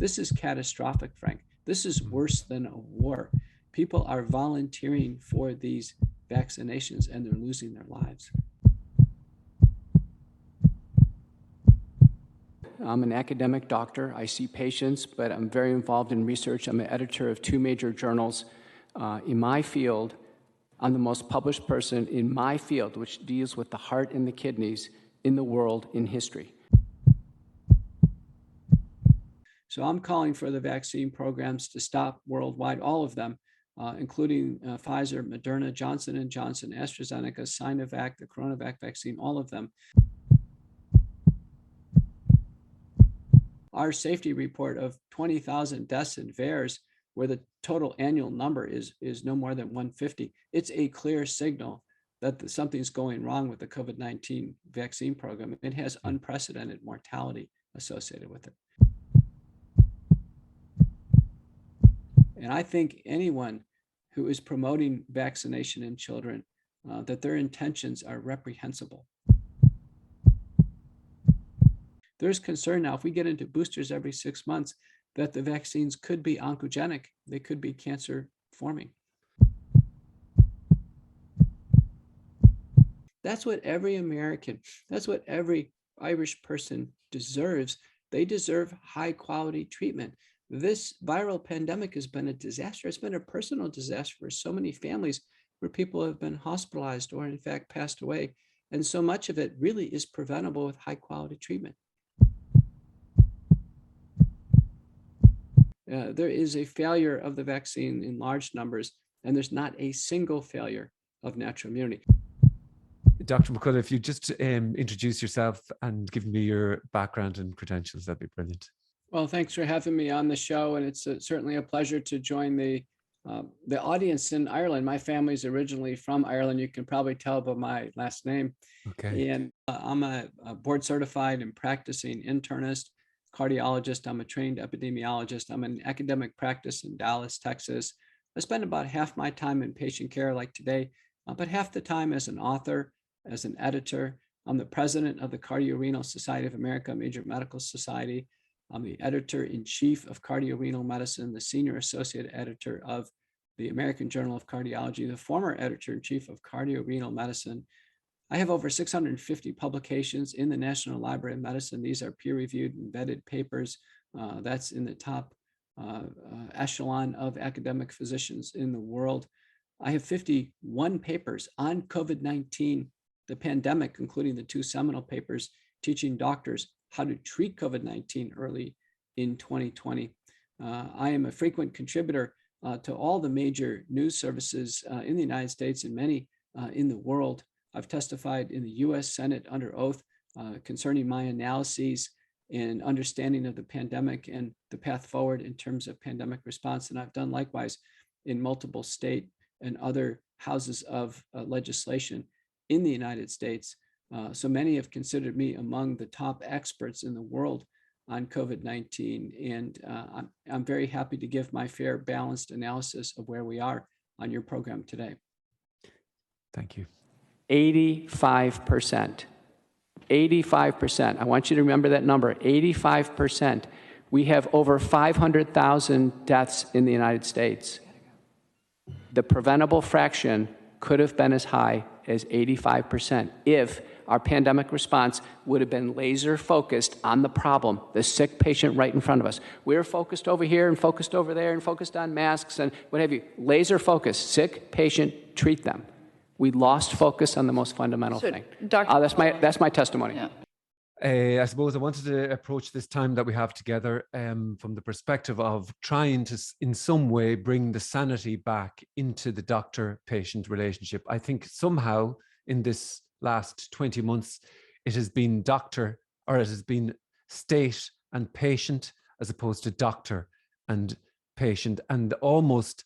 This is catastrophic, Frank. This is worse than a war. People are volunteering for these vaccinations and they're losing their lives. I'm an academic doctor. I see patients, but I'm very involved in research. I'm an editor of 2 major journals. In my field, I'm the most published person in my field, which deals with the heart and the kidneys in the world in history. So I'm calling for the vaccine programs to stop worldwide, all of them, including Pfizer, Moderna, Johnson & Johnson, AstraZeneca, Sinovac, the Coronavac vaccine, all of them. Our safety report of 20,000 deaths in VAERS, where the total annual number is no more than 150, it's a clear signal that something's going wrong with the COVID-19 vaccine program. It has unprecedented mortality associated with it. And I think anyone who is promoting vaccination in children, that their intentions are reprehensible. There's concern now, if we get into boosters every 6 months, that the vaccines could be oncogenic. They could be cancer forming. That's what every American, that's what every Irish person deserves. They deserve high quality treatment. This viral pandemic has been a disaster. It's been a personal disaster for so many families where people have been hospitalized or in fact passed away. And so much of it really is preventable with high quality treatment. There is a failure of the vaccine in large numbers, and there's not a single failure of natural immunity. Dr. McCullough, if you just introduce yourself and give me your background and credentials, that'd be brilliant. Well, thanks for having me on the show, and it's certainly a pleasure to join the audience in Ireland. My family's originally from Ireland. You can probably tell by my last name. Okay. And I'm a board certified and practicing internist, cardiologist. I'm a trained epidemiologist. I'm in academic practice in Dallas, Texas. I spend about half my time in patient care like today, but half the time as an author, as an editor. I'm the president of the Cardiorenal Society of America, a major medical society. I'm the editor-in-chief of Cardiorenal Medicine, the senior associate editor of the American Journal of Cardiology, the former editor-in-chief of Cardiorenal Medicine. I have over 650 publications in the National Library of Medicine. These are peer-reviewed and vetted papers. That's in the top echelon of academic physicians in the world. I have 51 papers on COVID-19, the pandemic, including the 2 seminal papers teaching doctors how to treat COVID-19 early in 2020. I am a frequent contributor to all the major news services in the United States and many in the world. I've testified in the US Senate under oath concerning my analyses and understanding of the pandemic and the path forward in terms of pandemic response. And I've done likewise in multiple state and other houses of legislation in the United States. So many have considered me among the top experts in the world on COVID-19. And I'm very happy to give my fair, balanced analysis of where we are on your program today. Thank you. 85%. 85%. I want you to remember that number, 85%. We have over 500,000 deaths in the United States. The preventable fraction could have been as high as 85% if our pandemic response would have been laser focused on the problem, the sick patient right in front of us. We're focused over here and focused over there and focused on masks and what have you. Laser focused, sick patient, treat them. We lost focus on the most fundamental thing. That's my testimony. Yeah. I suppose I wanted to approach this time that we have together from the perspective of trying to, in some way, bring the sanity back into the doctor-patient relationship. I think somehow in this last 20 months, it has been doctor, or it has been state and patient, as opposed to doctor and patient, and almost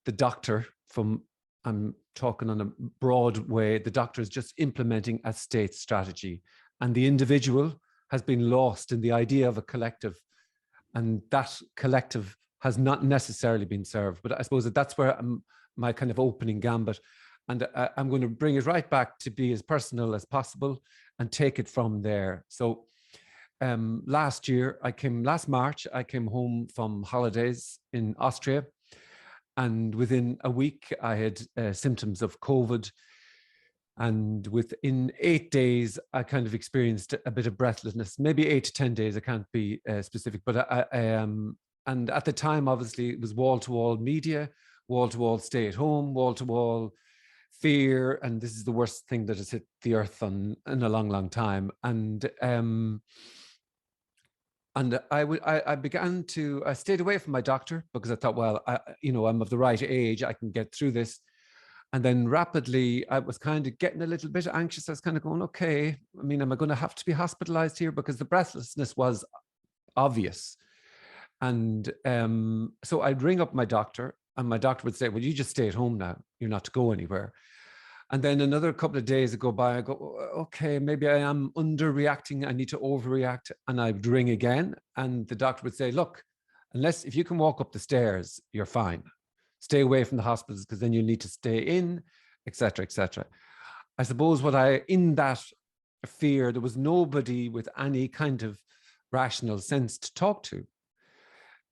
the doctor from, I'm talking on a broad way, the doctor is just implementing a state strategy. And the individual has been lost in the idea of a collective. And that collective has not necessarily been served. But I suppose that's where my kind of opening gambit. And I'm going to bring it right back to be as personal as possible and take it from there. So last March, I came home from holidays in Austria. And within a week, I had symptoms of COVID. And within 8 days, I kind of experienced a bit of breathlessness, maybe 8 to 10 days. I can't be specific, but and at the time, obviously, it was wall-to-wall media, wall-to-wall stay at home, wall-to-wall fear. And this is the worst thing that has hit the earth in a long, long time. And I began to, I stayed away from my doctor because I thought, well, I'm of the right age, I can get through this. And then rapidly, I was kind of getting a little bit anxious. I was kind of going, okay, I mean, am I going to have to be hospitalized here? Because the breathlessness was obvious. And so I'd ring up my doctor, and my doctor would say, well, you just stay at home now. You're not to go anywhere. And then another couple of days would go by, I go, okay, maybe I am underreacting. I need to overreact. And I'd ring again. And the doctor would say, look, if you can walk up the stairs, you're fine. Stay away from the hospitals because then you need to stay in, et cetera, et cetera. I suppose in that fear, there was nobody with any kind of rational sense to talk to.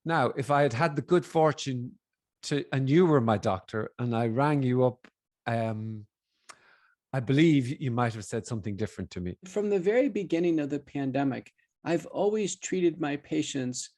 Now, if I had had the good fortune and you were my doctor and I rang you up, I believe you might have said something different to me. From the very beginning of the pandemic, I've always treated my patients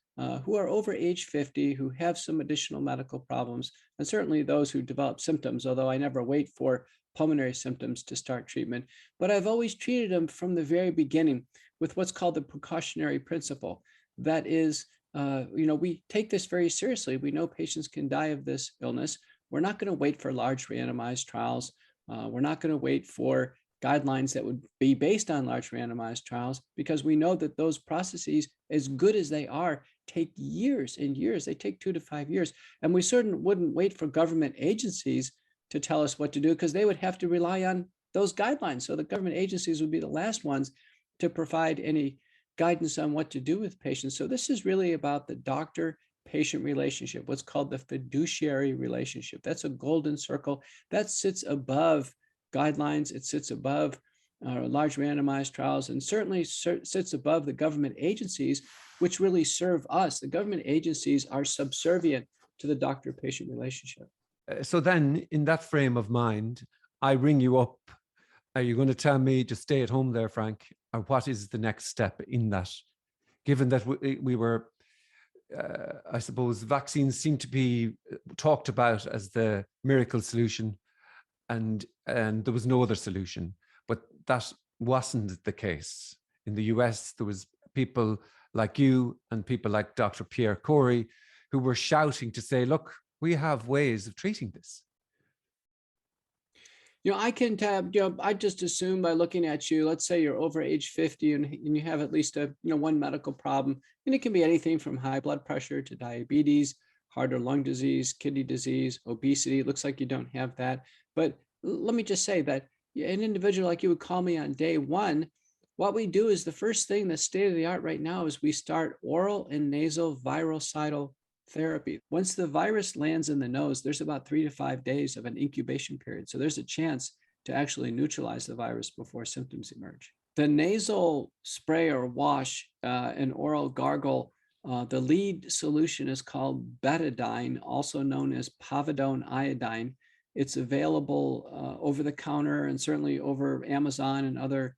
who are over age 50, who have some additional medical problems, and certainly those who develop symptoms, although I never wait for pulmonary symptoms to start treatment. But I've always treated them from the very beginning with what's called the precautionary principle. That is, we take this very seriously. We know patients can die of this illness. We're not going to wait for large randomized trials. We're not going to wait for guidelines that would be based on large randomized trials, because we know that those processes, as good as they are, take years and years. They take 2 to 5 years. And we certainly wouldn't wait for government agencies to tell us what to do, because they would have to rely on those guidelines. So the government agencies would be the last ones to provide any guidance on what to do with patients. So this is really about the doctor-patient relationship, what's called the fiduciary relationship. That's a golden circle that sits above guidelines. It sits above large randomized trials, and certainly sits above the government agencies, which really serve us. The government agencies are subservient to the doctor-patient relationship. So then, in that frame of mind, I ring you up. Are you going to tell me to stay at home there, Frank? Or what is the next step in that? Given that we were, I suppose, vaccines seem to be talked about as the miracle solution, and there was no other solution. But that wasn't the case. In the US, there was people like you and people like Dr. Pierre Corey who were shouting to say, look, we have ways of treating this. I can I just assume by looking at you, let's say you're over age 50 and you have at least one medical problem, and it can be anything from high blood pressure to diabetes, heart or lung disease, kidney disease, obesity. It looks like you don't have that. But let me just say that an individual like you would call me on day one. What we do is the first thing, the state of the art right now, is we start oral and nasal viral cytotherapy. Once the virus lands in the nose, there's about 3 to 5 days of an incubation period. So there's a chance to actually neutralize the virus before symptoms emerge. The nasal spray or wash and oral gargle, the lead solution is called betadine, also known as povidone iodine. It's available over the counter and certainly over Amazon and other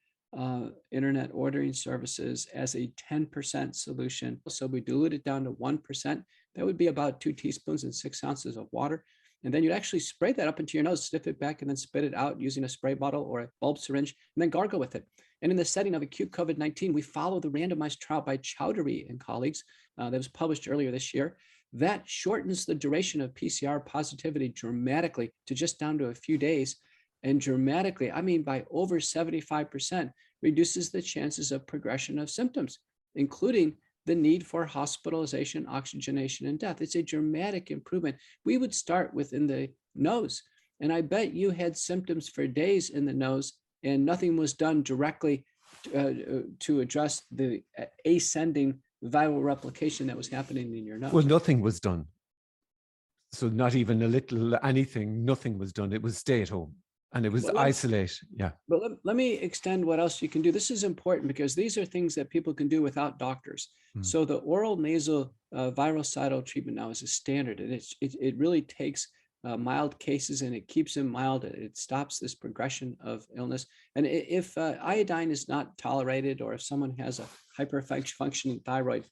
internet ordering services as a 10% solution. So we dilute it down to 1%. That would be about 2 teaspoons and 6 ounces of water. And then you'd actually spray that up into your nose, sniff it back, and then spit it out using a spray bottle or a bulb syringe, and then gargle with it. And in the setting of acute COVID-19, we follow the randomized trial by Chowdhury and colleagues that was published earlier this year. That shortens the duration of PCR positivity dramatically to just down to a few days. And dramatically, I mean by over 75%, reduces the chances of progression of symptoms, including the need for hospitalization, oxygenation, and death. It's a dramatic improvement. We would start within the nose. And I bet you had symptoms for days in the nose and nothing was done directly to address the ascending viral replication that was happening in your nose. Well, nothing was done. So not even a little anything, nothing was done. It was stay at home. And it was Well, isolate. Yeah. but let me extend what else you can do. This is important because these are things that people can do without doctors. Mm. So the oral nasal virucidal treatment now is a standard, and it really takes mild cases and it keeps them mild. It stops this progression of illness. And if iodine is not tolerated, or if someone has a hyperfunctioning thyroid,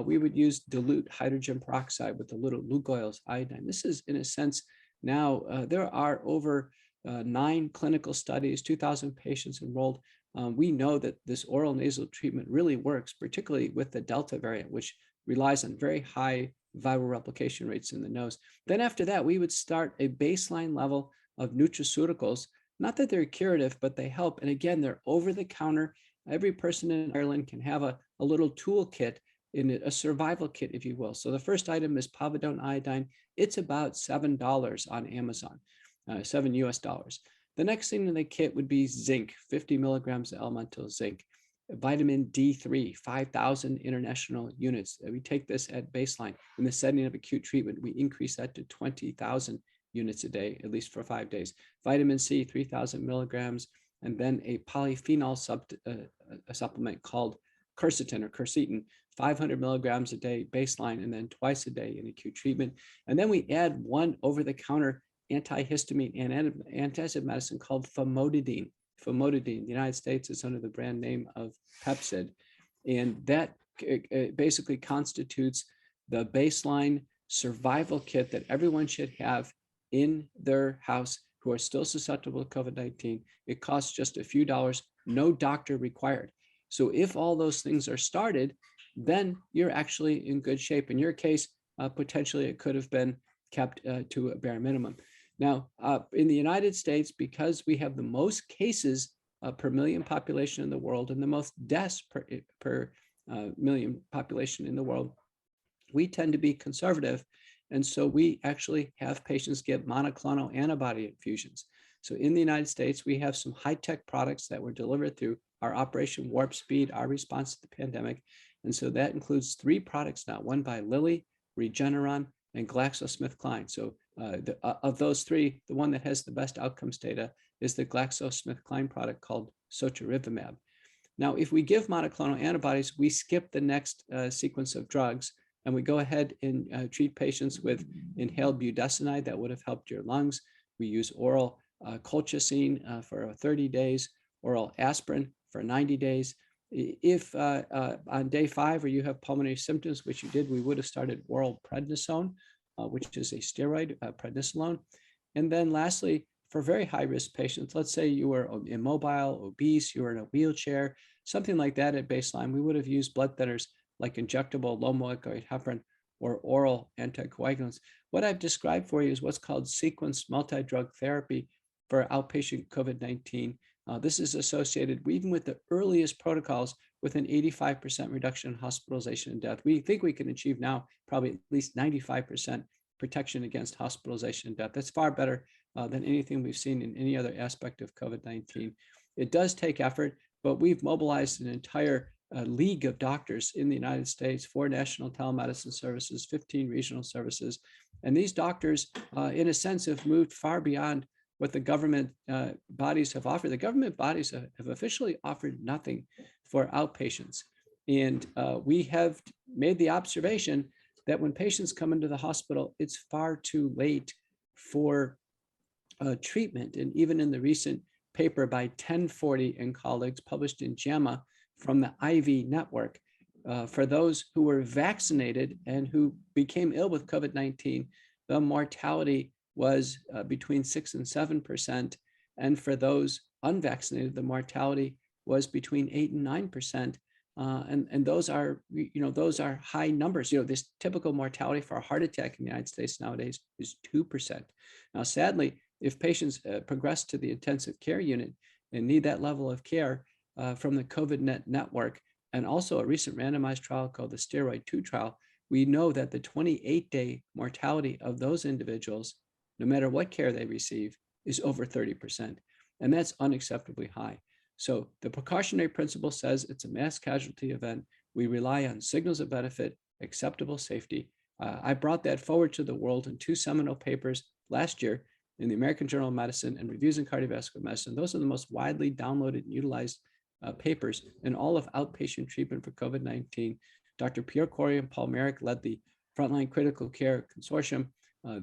we would use dilute hydrogen peroxide with a little Lugol's iodine. This is, in a sense, now there are over 9 clinical studies, 2,000 patients enrolled. We know that this oral nasal treatment really works, particularly with the Delta variant, which relies on very high viral replication rates in the nose. Then after that, we would start a baseline level of nutraceuticals. Not that they're curative, but they help. And again, they're over the counter. Every person in Ireland can have a little toolkit, in a survival kit, if you will. So the first item is povidone iodine. It's about $7 on Amazon. $7 US. The next thing in the kit would be zinc, 50 milligrams of elemental zinc. Vitamin D3, 5,000 international units. We take this at baseline. In the setting of acute treatment, we increase that to 20,000 units a day, at least for 5 days. Vitamin C, 3,000 milligrams, and then a polyphenol supplement called quercetin or quercetin, 500 milligrams a day baseline, and then twice a day in acute treatment. And then we add one over-the-counter antihistamine and antacid medicine called famotidine. Famotidine, in the United States, is under the brand name of Pepcid. And that basically constitutes the baseline survival kit that everyone should have in their house who are still susceptible to COVID-19. It costs just a few dollars, no doctor required. So if all those things are started, then you're actually in good shape. In your case, potentially it could have been kept to a bare minimum. Now, in the United States, because we have the most cases per million population in the world and the most deaths per million population in the world, we tend to be conservative. And so we actually have patients get monoclonal antibody infusions. So in the United States, we have some high-tech products that were delivered through our Operation Warp Speed, our response to the pandemic. And so that includes 3 products now, one by Lilly, Regeneron, and GlaxoSmithKline. So of those 3, the one that has the best outcomes data is the GlaxoSmithKline product called Sotorivimab. Now, if we give monoclonal antibodies, we skip the next sequence of drugs, and we go ahead and treat patients with inhaled budesonide that would have helped your lungs. We use oral colchicine for 30 days, oral aspirin for 90 days. If on day 5 or you have pulmonary symptoms, which you did, we would have started oral prednisone, which is a steroid, prednisolone. And then lastly, for very high-risk patients, let's say you were immobile, obese, you were in a wheelchair, something like that at baseline, we would have used blood thinners like injectable low molecular heparin or oral anticoagulants. What I've described for you is what's called sequenced multi-drug therapy for outpatient COVID-19. This is associated even with the earliest protocols with an 85% reduction in hospitalization and death. We think we can achieve now probably at least 95% protection against hospitalization and death. That's far better than anything we've seen in any other aspect of COVID-19. It does take effort, but we've mobilized an entire league of doctors in the United States, 4 national telemedicine services, 15 regional services. And these doctors, in a sense, have moved far beyond what the government bodies have offered. The government bodies have officially offered nothing for outpatients. And we have made the observation that when patients come into the hospital, it's far too late for treatment. And even in the recent paper by 1040 and colleagues published in JAMA from the IV network, for those who were vaccinated and who became ill with COVID-19, the mortality was between 6 and 7%. And for those unvaccinated, the mortality was between 8 and 9%. And those are, those are high numbers. This typical mortality for a heart attack in the United States nowadays is 2%. Now, sadly, if patients progress to the intensive care unit and need that level of care from the COVIDnet network, and also a recent randomized trial called the Steroid 2 trial, we know that the 28-day mortality of those individuals, no matter what care they receive, is over 30%. And that's unacceptably high. So the precautionary principle says it's a mass casualty event. We rely on signals of benefit, acceptable safety. I brought that forward to the world in 2 seminal papers last year in the American Journal of Medicine and Reviews in Cardiovascular Medicine. Those are the most widely downloaded and utilized papers in all of outpatient treatment for COVID-19. Dr. Pierre Corey and Paul Merrick led the Frontline Critical Care Consortium.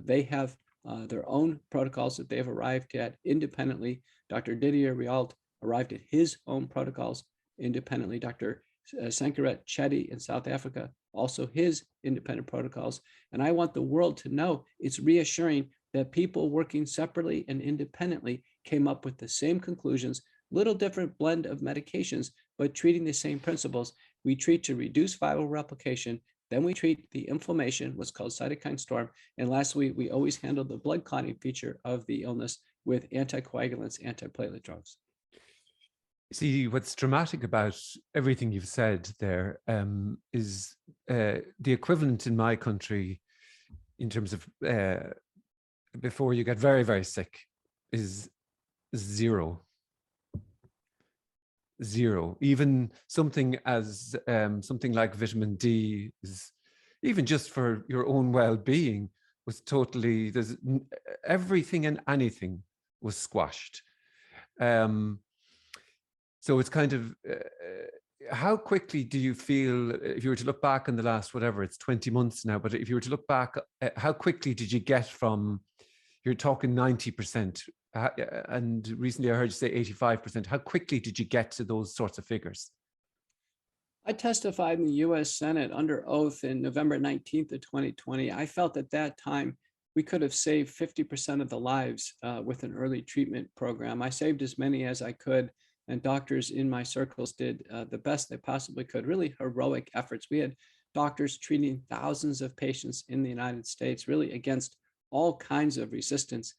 They have their own protocols that they've arrived at independently. Dr. Didier Rialt arrived at his own protocols independently. Dr. Sankaret Chetty in South Africa, also his independent protocols. And I want the world to know it's reassuring that people working separately and independently came up with the same conclusions, little different blend of medications, but treating the same principles. We treat to reduce viral replication, then we treat the inflammation, what's called cytokine storm. And lastly, we always handle the blood clotting feature of the illness with anticoagulants, antiplatelet drugs. See, what's dramatic about everything you've said there is the equivalent in my country in terms of before you get very, very sick is zero. Zero. Even something as something like vitamin D is, even just for your own well-being, was totally, there's everything and anything was squashed. So it's kind of, how quickly do you feel, if you were to look back in the last, whatever, it's 20 months now, but if you were to look back, how quickly did you get from, you're talking 90%, and recently I heard you say 85%. How quickly did you get to those sorts of figures? I testified in the US Senate under oath in November 19th of 2020. I felt at that time we could have saved 50% of the lives with an early treatment program. I saved as many as I could, and doctors in my circles did the best they possibly could, really heroic efforts. We had doctors treating thousands of patients in the United States, really against all kinds of resistance.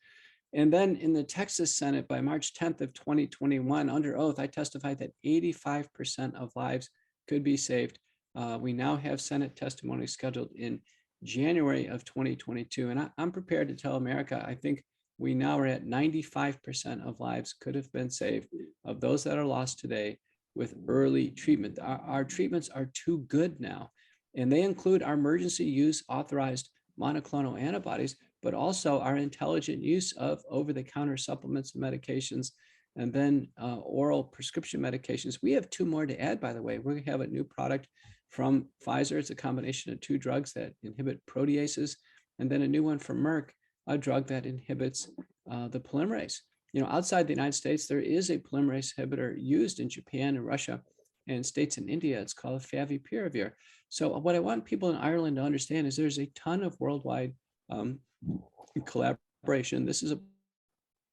And then in the Texas Senate by March 10th of 2021, under oath, I testified that 85% of lives could be saved. We now have Senate testimony scheduled in January of 2022. And I'm prepared to tell America, I think we now are at 95% of lives could have been saved of those that are lost today with early treatment. Our treatments are too good now. And they include our emergency use authorized monoclonal antibodies, but also our intelligent use of over-the-counter supplements and medications, and then oral prescription medications. We have two more to add, by the way. We're going to have a new product from Pfizer. It's a combination of two drugs that inhibit proteases, and then a new one from Merck, a drug that inhibits the polymerase. You know, outside the United States, there is a polymerase inhibitor used in Japan and Russia and states in India. It's called Favipiravir. So what I want people in Ireland to understand is there's a ton of worldwide collaboration. This is a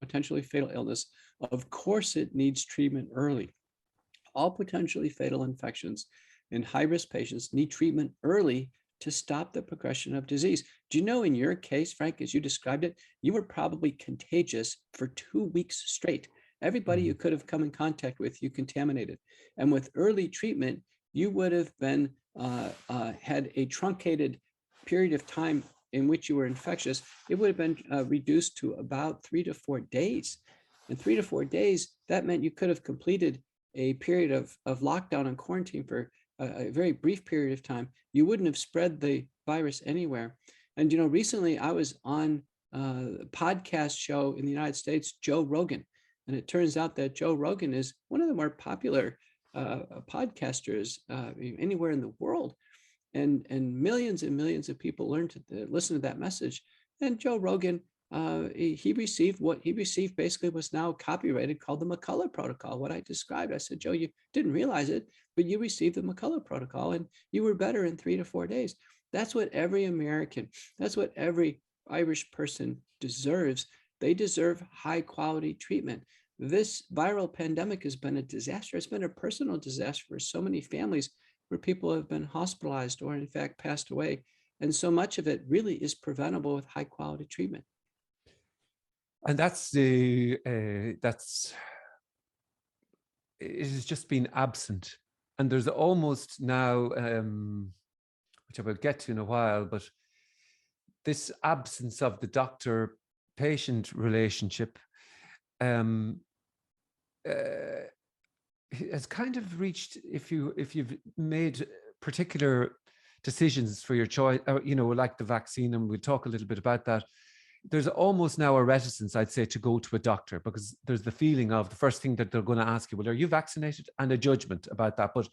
potentially fatal illness. Of course, it needs treatment early. All potentially fatal infections in high-risk patients need treatment early to stop the progression of disease. Do you know in your case, Frank, as you described it, you were probably contagious for 2 weeks straight. Everybody you could have come in contact with, you contaminated. And with early treatment, you would have been had a truncated period of time in which you were infectious. It would have been reduced to about 3 to 4 days. In 3 to 4 days, that meant you could have completed a period of lockdown and quarantine for a very brief period of time. You wouldn't have spread the virus anywhere. And, you know, recently I was on a podcast show in the United States, Joe Rogan. And it turns out that Joe Rogan is one of the more popular podcasters anywhere in the world. And millions and millions of people learned to listen to that message. And Joe Rogan, he received what he received basically was now copyrighted, called the McCullough protocol. What I described, I said, Joe, you didn't realize it, but you received the McCullough protocol and you were better in 3 to 4 days. That's what every American, that's what every Irish person deserves. They deserve high quality treatment. This viral pandemic has been a disaster. It's been a personal disaster for so many families where people have been hospitalized or in fact passed away. And so much of it really is preventable with high quality treatment. And that's the, it has just been absent. And there's almost now, which I will get to in a while, but this absence of the doctor-patient relationship has kind of reached, if you've made particular decisions for your choice, you know, like the vaccine, and we'll talk a little bit about that, there's almost now a reticence, I'd say, to go to a doctor, because there's the feeling of the first thing that they're going to ask you, well, are you vaccinated? And a judgment about that. But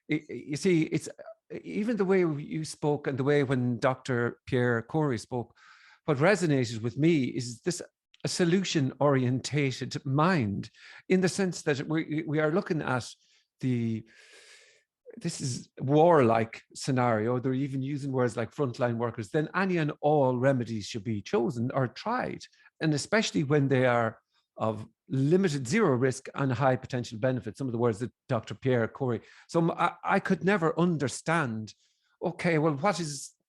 you see, it's even the way you spoke and the way when Dr. Pierre Corey spoke, what resonated with me is this a solution orientated mind, in the sense that we are looking at this is warlike scenario. They're even using words like frontline workers. Then any and all remedies should be chosen or tried. And especially when they are of limited, zero risk and high potential benefit. Some of the words that Dr. Pierre Corey. So I could never understand, okay, well,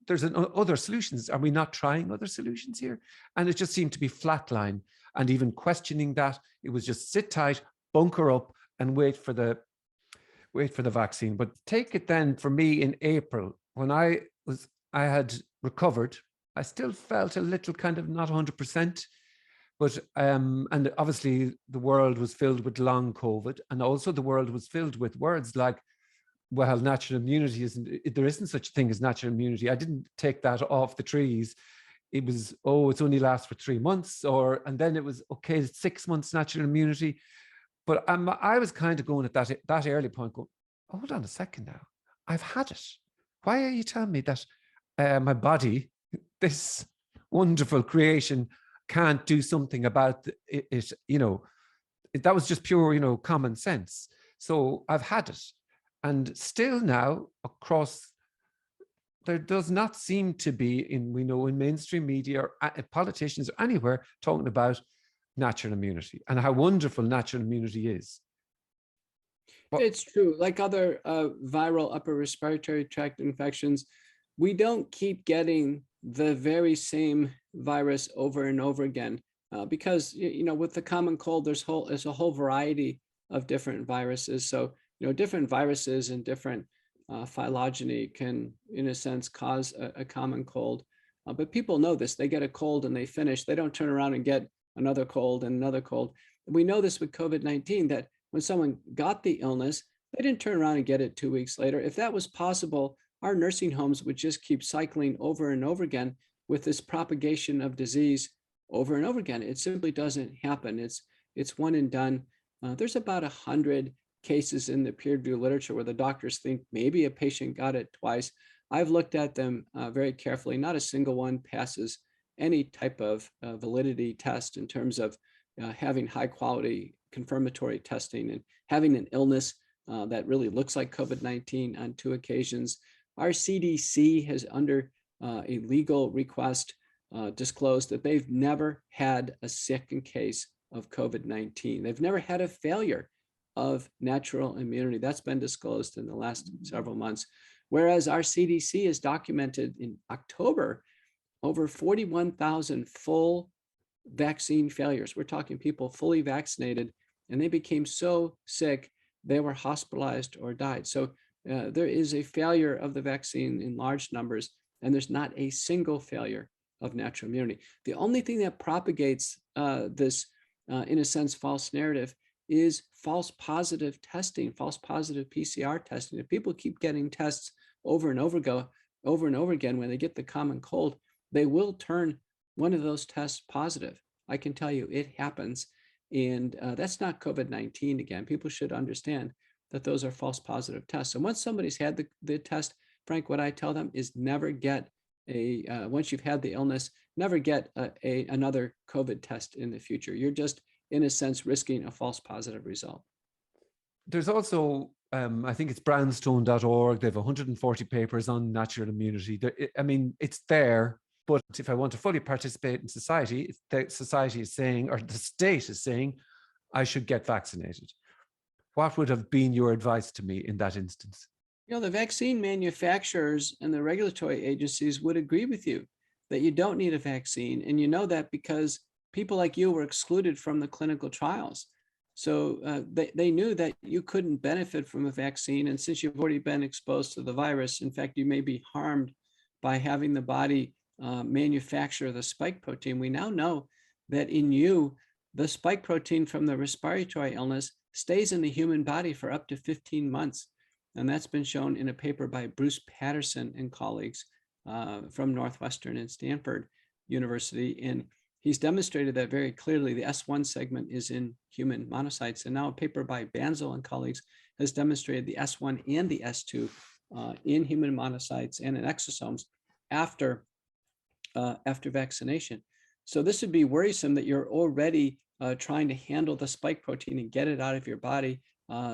there's other solutions. Are we not trying other solutions here? And it just seemed to be flatline. And even questioning that, it was just sit tight, bunker up and wait for the vaccine. But take it then for me in April, when I had recovered, I still felt a little kind of not 100%, but and obviously the world was filled with long COVID, and also the world was filled with words like, well, natural immunity there isn't such a thing as natural immunity. I didn't take that off the trees. It was, oh, it's only lasts for 3 months, and then it was, okay, 6 months natural immunity. But I was kind of going at that early point, going, hold on a second now. I've had it. Why are you telling me that my body, this wonderful creation, can't do something about it? That was just pure, common sense. So I've had it. And still now, across, there does not seem to be, in mainstream media or politicians or anywhere, talking about natural immunity and how wonderful natural immunity is. But it's true. Like other viral upper respiratory tract infections, we don't keep getting the very same virus over and over again because, with the common cold, there's a whole variety of different viruses. So, different viruses and different phylogeny can, in a sense, cause a common cold. But people know this. They get a cold and they finish. They don't turn around and get another cold and another cold. We know this with COVID-19, that when someone got the illness, they didn't turn around and get it 2 weeks later. If that was possible, our nursing homes would just keep cycling over and over again with this propagation of disease over and over again. It simply doesn't happen. It's one and done. There's about 100 cases in the peer-reviewed literature where the doctors think maybe a patient got it twice. I've looked at them very carefully. Not a single one passes any type of validity test in terms of having high quality confirmatory testing and having an illness that really looks like COVID-19 on 2 occasions. Our CDC has, under a legal request, disclosed that they've never had a second case of COVID-19. They've never had a failure of natural immunity. That's been disclosed in the last several months. Whereas our CDC has documented in October over 41,000 full vaccine failures. We're talking people fully vaccinated, and they became so sick, they were hospitalized or died. So there is a failure of the vaccine in large numbers, and there's not a single failure of natural immunity. The only thing that propagates this, in a sense, false narrative is false positive testing, false positive PCR testing. If people keep getting tests over and over again when they get the common cold, they will turn one of those tests positive. I can tell you it happens. And that's not COVID-19 again. People should understand that those are false positive tests. And once somebody's had the test, Frank, what I tell them is never get once you've had the illness, never get another COVID test in the future. You're just, in a sense, risking a false positive result. There's also, I think it's brownstone.org. They have 140 papers on natural immunity. It's there. But if I want to fully participate in society, the society is saying, or the state is saying, I should get vaccinated. What would have been your advice to me in that instance? The vaccine manufacturers and the regulatory agencies would agree with you that you don't need a vaccine. And you know that because people like you were excluded from the clinical trials. So they knew that you couldn't benefit from a vaccine. And since you've already been exposed to the virus, in fact, you may be harmed by having the body manufacture the spike protein. We now know that in you, the spike protein from the respiratory illness stays in the human body for up to 15 months. And that's been shown in a paper by Bruce Patterson and colleagues from Northwestern and Stanford University. And he's demonstrated that very clearly. The S1 segment is in human monocytes. And now a paper by Banzel and colleagues has demonstrated the S1 and the S2 in human monocytes and in exosomes after vaccination. So this would be worrisome that you're already trying to handle the spike protein and get it out of your body.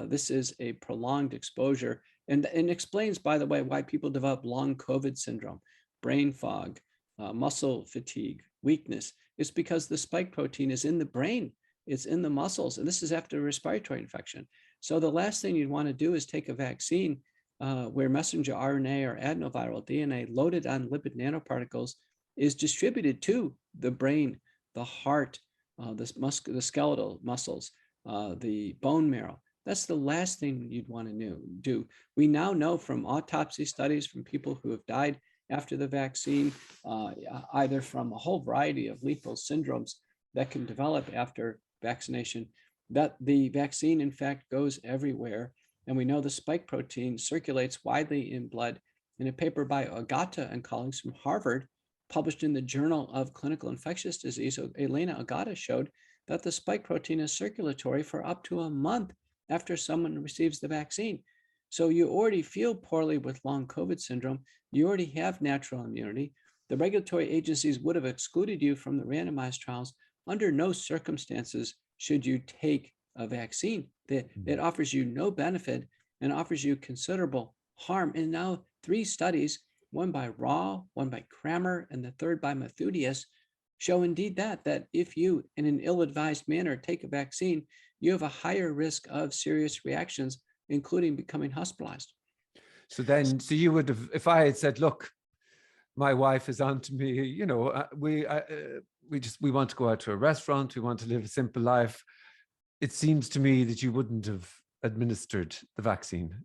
This is a prolonged exposure, and explains, by the way, why people develop long COVID syndrome, brain fog, muscle fatigue, weakness. It's because the spike protein is in the brain, it's in the muscles, and this is after a respiratory infection. So the last thing you'd want to do is take a vaccine where messenger RNA or adenoviral DNA loaded on lipid nanoparticles is distributed to the brain, the heart, the skeletal muscles, the bone marrow. That's the last thing you'd want to do. We now know from autopsy studies from people who have died after the vaccine, either from a whole variety of lethal syndromes that can develop after vaccination, that the vaccine, in fact, goes everywhere. And we know the spike protein circulates widely in blood. In a paper by Ogata and colleagues from Harvard, published in the Journal of Clinical Infectious Disease, Elena Ogata showed that the spike protein is circulatory for up to a month after someone receives the vaccine. So you already feel poorly with long COVID syndrome. You already have natural immunity. The regulatory agencies would have excluded you from the randomized trials. Under no circumstances should you take a vaccine that offers you no benefit and offers you considerable harm. And now 3 studies, one by Raw, one by Kramer, and the third by Mathudius, show indeed that if you, in an ill-advised manner, take a vaccine, you have a higher risk of serious reactions, including becoming hospitalized. So you would have, if I had said, look, my wife is on to me, you know, we want to go out to a restaurant, we want to live a simple life. It seems to me that you wouldn't have administered the vaccine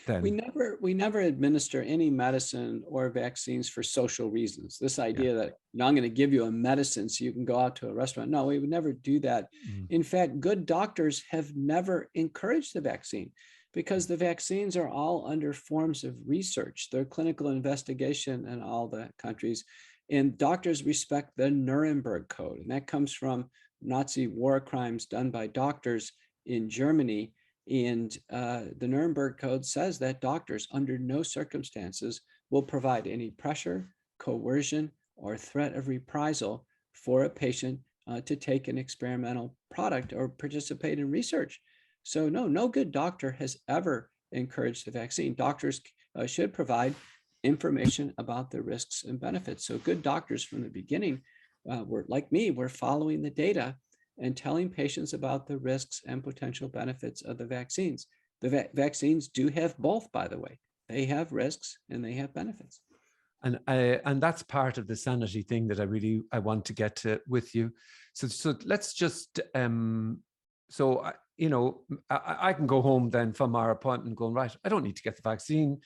then. We never administer any medicine or vaccines for social reasons. This idea that I'm going to give you a medicine so you can go out to a restaurant. No, we would never do that. In fact, good doctors have never encouraged the vaccine because the vaccines are all under forms of research. They're clinical investigation in all the countries. And doctors respect the Nuremberg Code. And that comes from Nazi war crimes done by doctors in Germany. And the Nuremberg Code says that doctors, under no circumstances, will provide any pressure, coercion, or threat of reprisal for a patient to take an experimental product or participate in research. So no good doctor has ever encouraged the vaccine. Doctors should provide information about the risks and benefits. So good doctors from the beginning were, like me, were following the data and telling patients about the risks and potential benefits of the vaccines. The vaccines do have both, by the way. They have risks and they have benefits. And that's part of the sanity thing that I want to get to with you. So let's just, you know, I can go home then from our appointment going, right, I don't need to get the vaccine.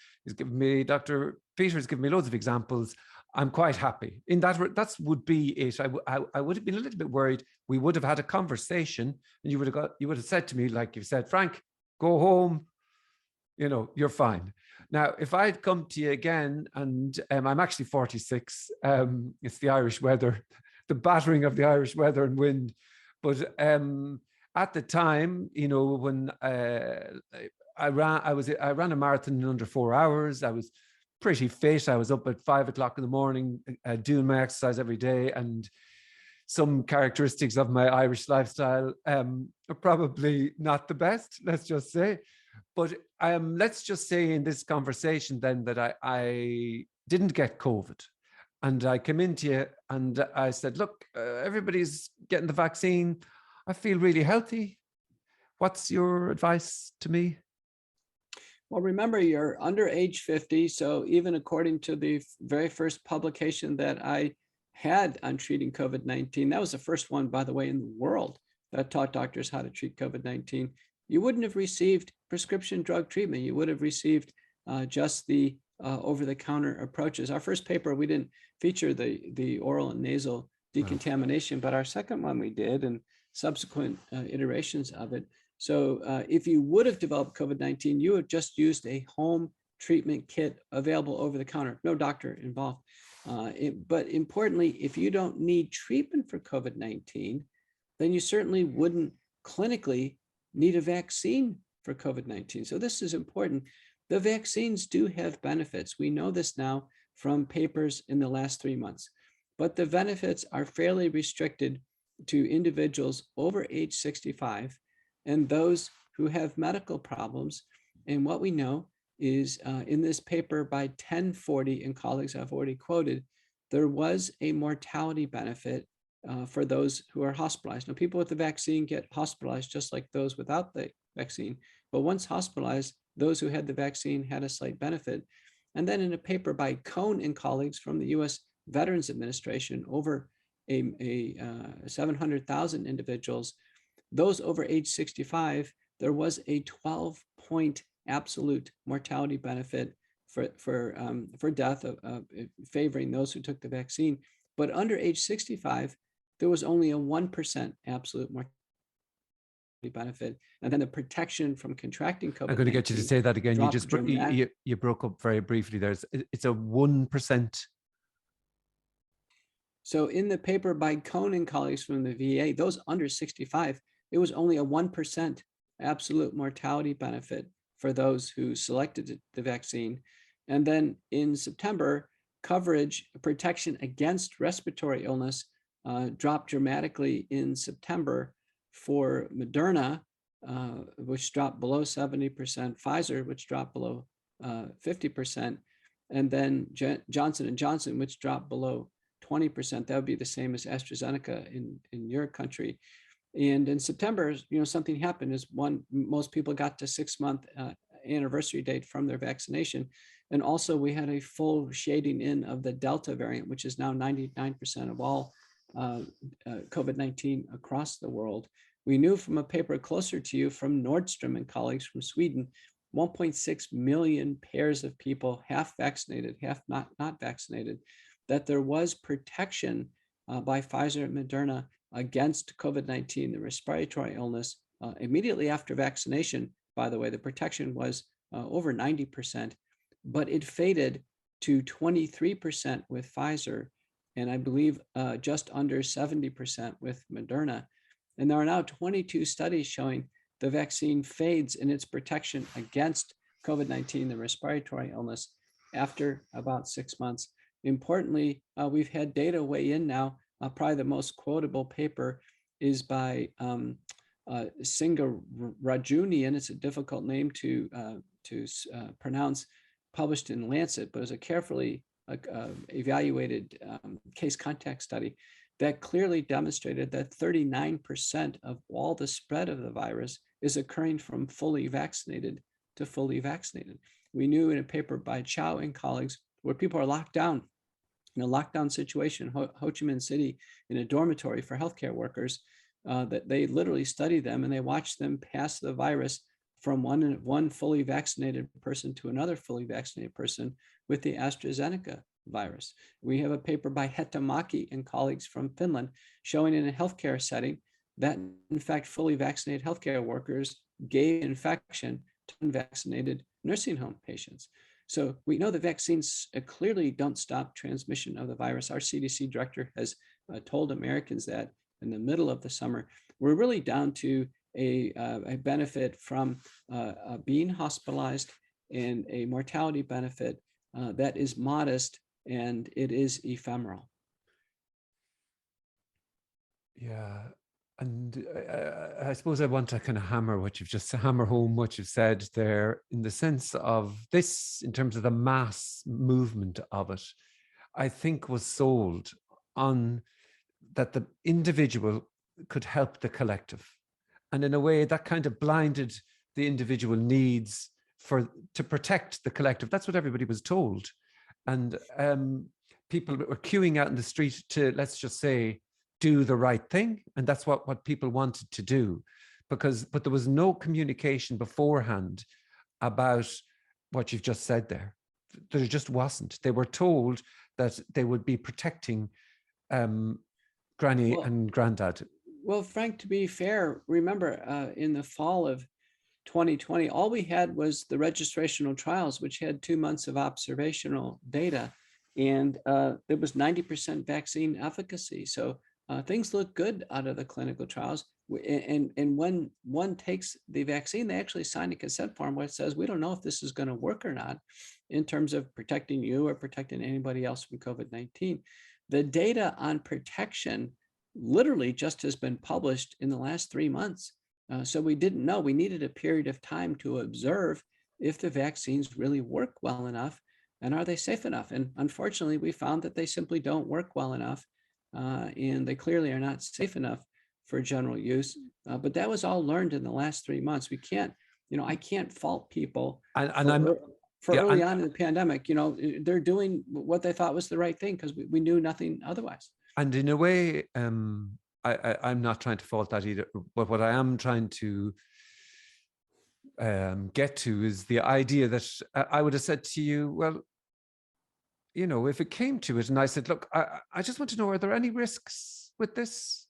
Dr. Peter's given me loads of examples. I'm quite happy. In that would be it. I would have been a little bit worried. We would have had a conversation, and you would have said to me, like you said, Frank, go home. You know, you're fine. Now, if I'd come to you again, and I'm actually 46, it's the Irish weather, the battering of the Irish weather and wind. But at the time, you know, when I ran a marathon in under 4 hours, I was pretty fit. I was up at 5 o'clock in the morning, doing my exercise every day, and some characteristics of my Irish lifestyle are probably not the best, let's just say. But let's just say in this conversation then that I didn't get COVID. And I came into you and I said, look, everybody's getting the vaccine. I feel really healthy. What's your advice to me? Well, remember, you're under age 50. So even according to the very first publication that I had on treating COVID-19, that was the first one, by the way, in the world that taught doctors how to treat COVID-19. You wouldn't have received prescription drug treatment. You would have received just the over-the-counter approaches. Our first paper, we didn't feature the oral and nasal decontamination, but our second one we did, and subsequent iterations of it. So if you would have developed COVID-19, you have just used a home treatment kit available over the counter, no doctor involved. But importantly, if you don't need treatment for COVID-19, then you certainly wouldn't clinically need a vaccine for COVID-19. So this is important. The vaccines do have benefits. We know this now from papers in the last 3 months, but the benefits are fairly restricted to individuals over age 65 and those who have medical problems. And what we know is in this paper by 1040 and colleagues I've already quoted, there was a mortality benefit for those who are hospitalized. Now, people with the vaccine get hospitalized just like those without the vaccine, but once hospitalized, those who had the vaccine had a slight benefit. And then in a paper by Cohn and colleagues from the US Veterans Administration, over 700,000 individuals, those over age 65, there was a 12-point absolute mortality benefit for death, favoring those who took the vaccine. But under age 65, there was only a 1% absolute mortality benefit. And then the protection from contracting COVID-19. I'm going to get you to say that again. You just you broke up very briefly. It's a 1%. So in the paper by Cohn and colleagues from the VA, those under 65, it was only a 1% absolute mortality benefit for those who selected the vaccine. And then in September, coverage protection against respiratory illness dropped dramatically in September for Moderna, which dropped below 70%, Pfizer, which dropped below 50%, and then Johnson & Johnson, which dropped below 20%. That would be the same as AstraZeneca in your country. And in September, something happened is most people got to 6-month anniversary date from their vaccination. And also we had a full shading in of the Delta variant, which is now 99% of all COVID-19 across the world. We knew from a paper closer to you from Nordstrom and colleagues from Sweden, 1.6 million pairs of people, half vaccinated, half not vaccinated, that there was protection by Pfizer and Moderna against COVID-19, the respiratory illness, immediately after vaccination. By the way, the protection was over 90%, but it faded to 23% with Pfizer, and I believe just under 70% with Moderna. And there are now 22 studies showing the vaccine fades in its protection against COVID-19, the respiratory illness, after about 6 months. Importantly, we've had data weigh in now. Probably the most quotable paper is by Singarajunian. It's a difficult name to pronounce, published in Lancet, but it was a carefully evaluated case contact study that clearly demonstrated that 39% of all the spread of the virus is occurring from fully vaccinated to fully vaccinated. We knew in a paper by Chow and colleagues where people are locked down, in a lockdown situation, Ho Chi Minh City, in a dormitory for healthcare workers, that they literally study them and they watch them pass the virus from one fully vaccinated person to another fully vaccinated person with the AstraZeneca virus. We have a paper by Hetamaki and colleagues from Finland showing in a healthcare setting that, in fact, fully vaccinated healthcare workers gave infection to unvaccinated nursing home patients. So we know the vaccines clearly don't stop transmission of the virus. Our CDC director has told Americans that in the middle of the summer. We're really down to a benefit from being hospitalized and a mortality benefit that is modest, and it is ephemeral. Yeah. And I suppose I want to kind of hammer home what you've said there, in the sense of this, in terms of the mass movement of it, I think was sold on that the individual could help the collective. And in a way that kind of blinded the individual needs to protect the collective. That's what everybody was told. And people were queuing out in the street to, let's just say, do the right thing. And that's what people wanted to do, but there was no communication beforehand about what you've just said there. There just wasn't. They were told that they would be protecting Granny and Granddad. Well, Frank, to be fair, remember in the fall of 2020, all we had was the registrational trials, which had 2 months of observational data. and there was 90% vaccine efficacy. So things look good out of the clinical trials. And when one takes the vaccine, they actually sign a consent form where it says, we don't know if this is going to work or not in terms of protecting you or protecting anybody else from COVID-19. The data on protection literally just has been published in the last 3 months. So we didn't know. We needed a period of time to observe if the vaccines really work well enough and are they safe enough. And unfortunately, we found that they simply don't work well enough, and they clearly are not safe enough for general use. But that was all learned in the last 3 months. We can't, I can't fault people for early on in the pandemic. They're doing what they thought was the right thing because we knew nothing otherwise. And in a way, I'm not trying to fault that either. But what I am trying to get to is the idea that I would have said to you, well, if it came to it and I said, look, I just want to know, are there any risks with this?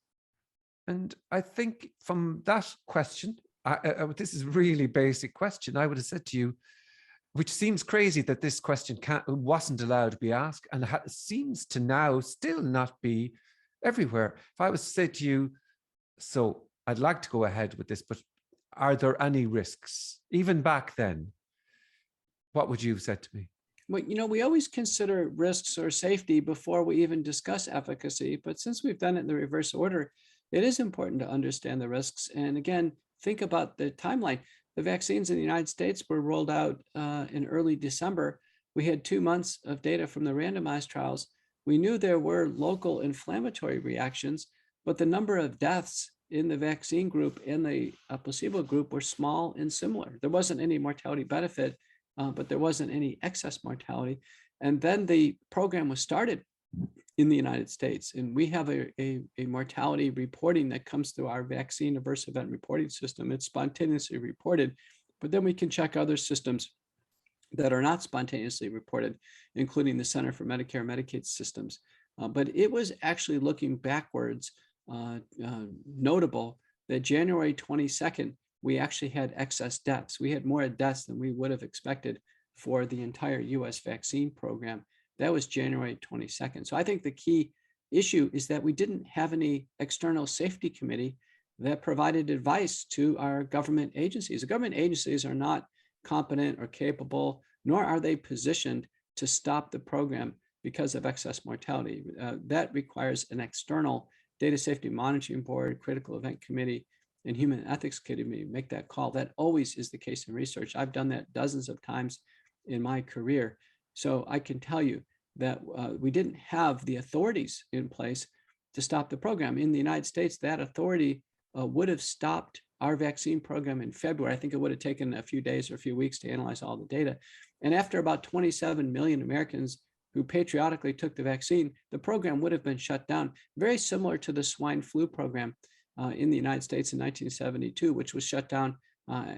And I think from that question, this is a really basic question, I would have said to you, which seems crazy that this question wasn't allowed to be asked and seems to now still not be everywhere. If I was to say to you, so I'd like to go ahead with this, but are there any risks? Even back then, what would you have said to me? Well, we always consider risks or safety before we even discuss efficacy, but since we've done it in the reverse order, it is important to understand the risks. And again, think about the timeline. The vaccines in the United States were rolled out in early December. We had 2 months of data from the randomized trials. We knew there were local inflammatory reactions, but the number of deaths in the vaccine group and the placebo group were small and similar. There wasn't any mortality benefit, but there wasn't any excess mortality. And then the program was started in the United States. And we have a mortality reporting that comes through our vaccine adverse event reporting system. It's spontaneously reported, but then we can check other systems that are not spontaneously reported, including the Center for Medicare and Medicaid systems. But it was actually looking backwards notable that January 22nd, we actually had excess deaths. We had more deaths than we would have expected for the entire US vaccine program. That was January 22nd. So I think the key issue is that we didn't have any external safety committee that provided advice to our government agencies. The government agencies are not competent or capable, nor are they positioned to stop the program because of excess mortality. That requires an external data safety monitoring board, critical event committee, and human ethics committee make that call. That always is the case in research. I've done that dozens of times in my career. So I can tell you that we didn't have the authorities in place to stop the program. In the United States, that authority would have stopped our vaccine program in February. I think it would have taken a few days or a few weeks to analyze all the data. And after about 27 million Americans who patriotically took the vaccine, the program would have been shut down, very similar to the swine flu program in the United States in 1972, which was shut down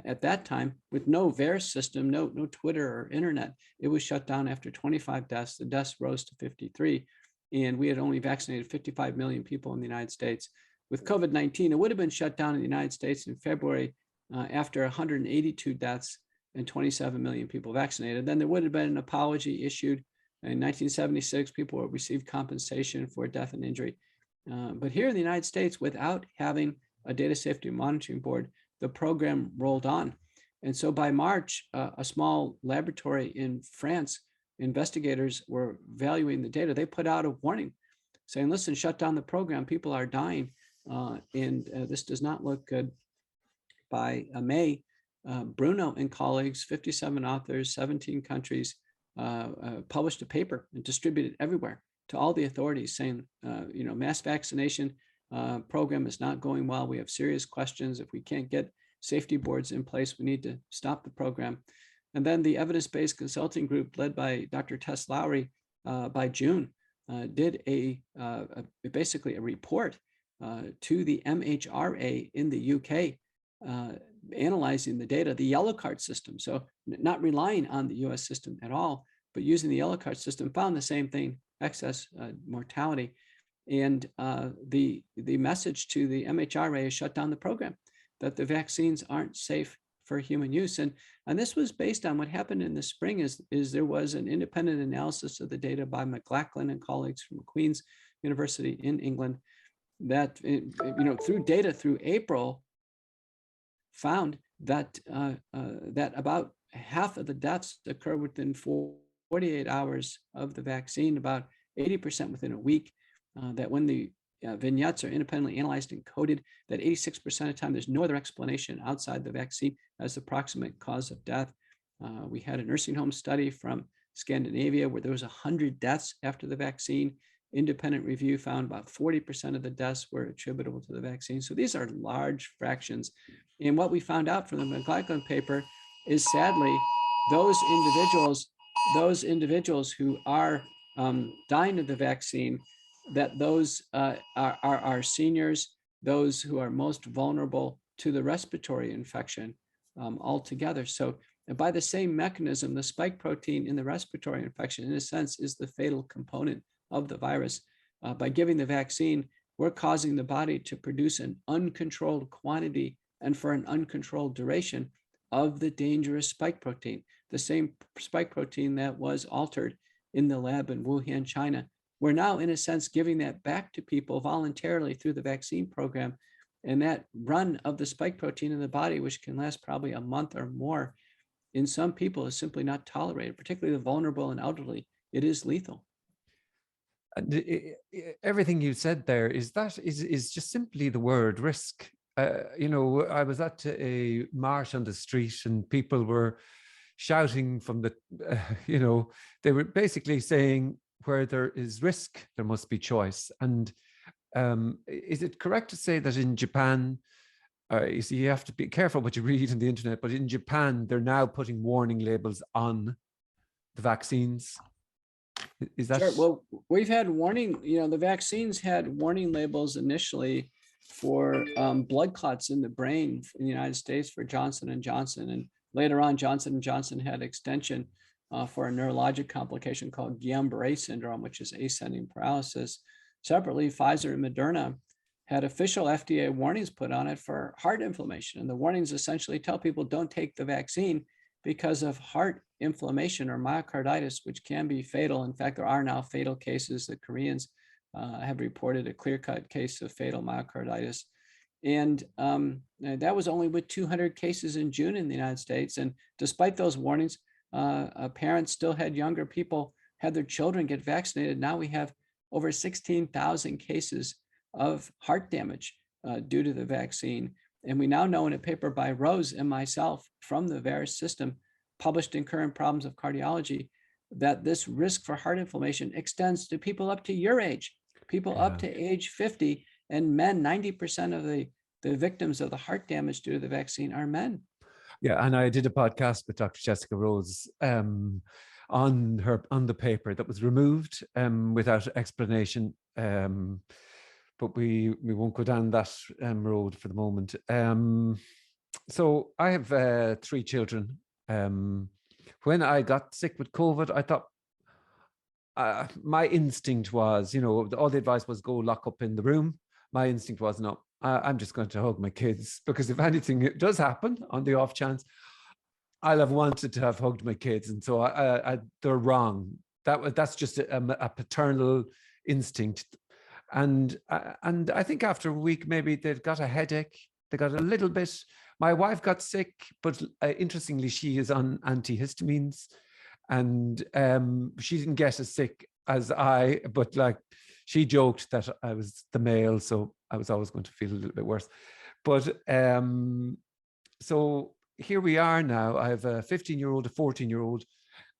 at that time with no VAERS system, no Twitter or internet. It was shut down after 25 deaths. The deaths rose to 53, and we had only vaccinated 55 million people in the United States. With COVID-19, it would have been shut down in the United States in February after 182 deaths and 27 million people vaccinated. Then there would have been an apology issued in 1976. People would receive compensation for death and injury. But here in the United States, without having a data safety monitoring board, the program rolled on. And so by March, a small laboratory in France, investigators were valuing the data. They put out a warning saying, listen, shut down the program. People are dying. And this does not look good. By May, Bruno and colleagues, 57 authors, 17 countries, published a paper and distributed everywhere to all the authorities saying, mass vaccination program is not going well. We have serious questions. If we can't get safety boards in place, we need to stop the program. And then the evidence-based consulting group led by Dr. Tess Lowry by June did basically a report to the MHRA in the UK, analyzing the data, the yellow card system. So not relying on the US system at all, but using the yellow card system, found the same thing, excess mortality. And the message to the MHRA is shut down the program, that the vaccines aren't safe for human use. And this was based on what happened in the spring is there was an independent analysis of the data by McLachlan and colleagues from Queen's University in England that, through data through April, found that that about half of the deaths occur within 48 hours of the vaccine, about 80% within a week, that when the vignettes are independently analyzed and coded, that 86% of the time there's no other explanation outside the vaccine as the proximate cause of death. We had a nursing home study from Scandinavia where there was 100 deaths after the vaccine. Independent review found about 40% of the deaths were attributable to the vaccine. So these are large fractions. And what we found out from the McLachlan paper is, sadly, those individuals who are dying of the vaccine, that those are seniors, those who are most vulnerable to the respiratory infection altogether. So by the same mechanism, the spike protein in the respiratory infection, in a sense, is the fatal component of the virus. By giving the vaccine, we're causing the body to produce an uncontrolled quantity and for an uncontrolled duration of the dangerous spike protein, the same spike protein that was altered in the lab in Wuhan, China. We're now, in a sense, giving that back to people voluntarily through the vaccine program. And that run of the spike protein in the body, which can last probably a month or more, in some people is simply not tolerated, particularly the vulnerable and elderly. It is lethal. Everything you said there is just simply the word risk. I was at a march on the street and people were shouting from the, they were basically saying, where there is risk, there must be choice. And is it correct to say that in Japan, you see, you have to be careful what you read on the internet, but in Japan, they're now putting warning labels on the vaccines? Is that? Sure. Well, we've had warning, the vaccines had warning labels initially for blood clots in the brain in the United States for Johnson & Johnson. And later on, Johnson & Johnson had extension for a neurologic complication called Guillain-Barré syndrome, which is ascending paralysis. Separately, Pfizer and Moderna had official FDA warnings put on it for heart inflammation. And the warnings essentially tell people don't take the vaccine because of heart inflammation or myocarditis, which can be fatal. In fact, there are now fatal cases. The Koreans have reported a clear-cut case of fatal myocarditis. And that was only with 200 cases in June in the United States. And despite those warnings, parents still had younger people had their children get vaccinated. Now we have over 16,000 cases of heart damage due to the vaccine. And we now know in a paper by Rose and myself from the VAERS system, published in Current Problems of Cardiology, that this risk for heart inflammation extends to people up to your age, people up to age 50, and men. 90% of the victims of the heart damage due to the vaccine are men. Yeah, and I did a podcast with Dr. Jessica Rose on the paper that was removed without explanation. But we won't go down that road for the moment. So I have 3 children. When I got sick with COVID, I thought my instinct was, all the advice was go lock up in the room. My instinct was, no, I'm just going to hug my kids, because if anything does happen on the off chance, I'll have wanted to have hugged my kids. And so they're wrong. That's just a paternal instinct. And I think after a week, maybe they've got a headache. They got a little bit. My wife got sick, but interestingly, she is on antihistamines, and she didn't get as sick as I. But she joked that I was the male, so I was always going to feel a little bit worse. But so here we are now. I have a 15-year-old, a 14-year-old,